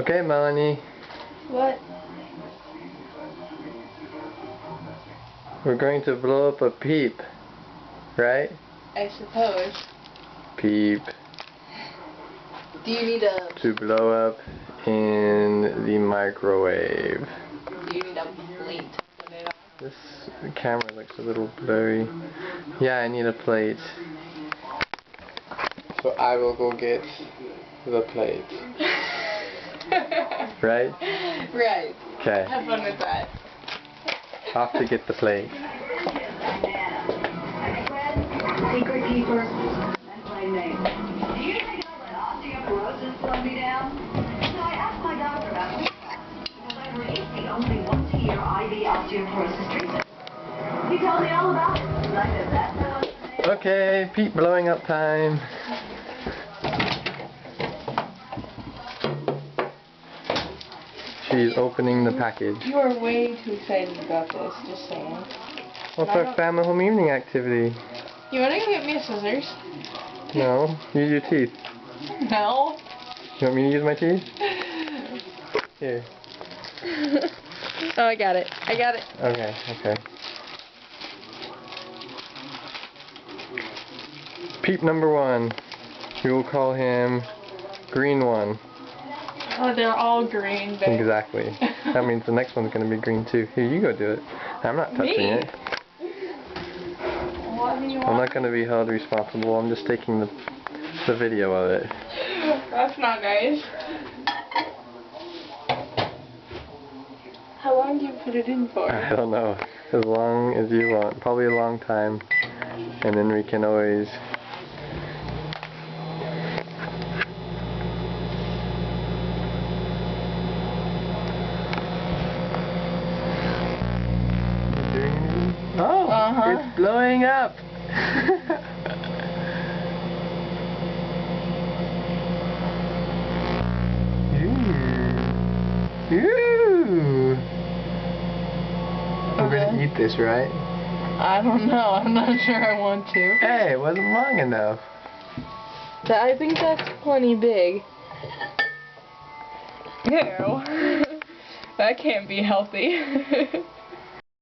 Okay, Melanie. What? We're going to blow up a Peep, right? I suppose. Peep. Do you need a... To blow up in the microwave. Do you need a plate to put it on? This camera looks a little blurry. Yeah, I need a plate. So I will go get the plate. Right? Right. Okay. Have fun with that. Off to get the plate. Secret keeper. That's my name. Do you think I'll let osteoporosis slow me down? So I asked my doctor about it. Because I heard it's the only once-a-year IV osteoporosis treatment. He told me all about it. And I said, that's the one. Okay, Peep blowing up time. She's opening the package. You are way too excited about this, just saying. What's our family home evening activity? You wanna go get me a scissors? No, use your teeth. No. You want me to use my teeth? Here. Oh, I got it. I got it. Okay, okay. Peep number 1. We will call him Green 1. Oh, they're all green, babe. Exactly. That means the next one's going to be green too. Here, you go do it. I'm not touching it. What do you want? I'm not going to be held responsible. I'm just taking the video of it. That's not nice. How long do you put it in for? I don't know. As long as you want. Probably a long time. And then we can always... Oh, it's blowing up! Ooh. Ooh. We're gonna eat this, right? I don't know. I'm not sure I want to. Hey, it wasn't long enough. I think that's plenty big. Ew. That can't be healthy.